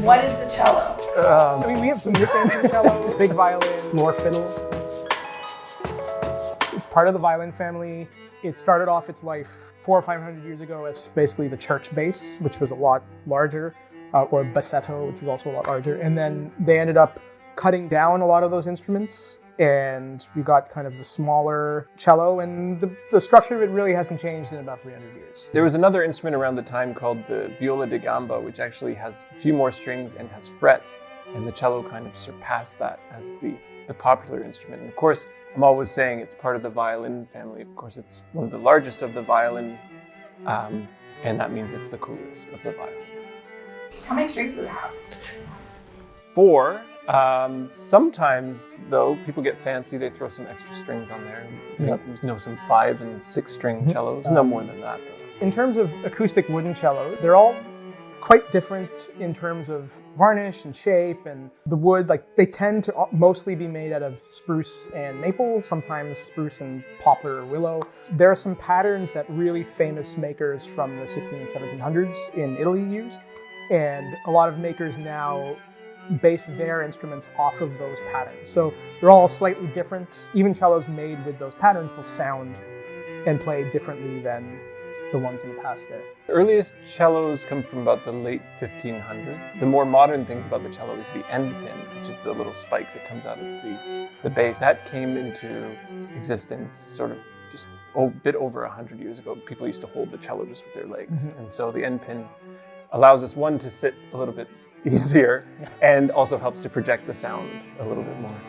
What is the cello? I mean, we have some nicknames for cello. Big violin, more fiddle. It's part of the violin family. It started off its life 400 or 500 years ago as basically the church bass, which was a lot larger, or bassetto, which was also a lot larger. And then they ended up cutting down a lot of those instruments, and we got kind of the smaller cello, and the structure of it really hasn't changed in about 300 years. There was another instrument around the time called the viola da gamba, which actually has a few more strings and has frets, and the cello kind of surpassed that as the popular instrument. And of course, I'm always saying it's part of the violin family. Of course, it's one of the largest of the violins, and that means it's the coolest of the violins. How many strings does it have? 4. Sometimes, though, people get fancy, they throw some extra strings on there. You know, some 5 and 6 string cellos. No more than that, though. In terms of acoustic wooden cello, they're all quite different in terms of varnish and shape, and the wood, like, they tend to mostly be made out of spruce and maple, sometimes spruce and poplar or willow. There are some patterns that really famous makers from the 1600s and 1700s in Italy used, and a lot of makers now base their instruments off of those patterns. So they're all slightly different. Even cellos made with those patterns will sound and play differently than the ones in the past there. The earliest cellos come from about the late 1500s. The more modern things about the cello is the end pin, which is the little spike that comes out of the bass. That came into existence sort of just a bit over 100 years ago. People used to hold the cello just with their legs. And so the end pin allows us, one, to sit a little bit easier, and also helps to project the sound a little bit more.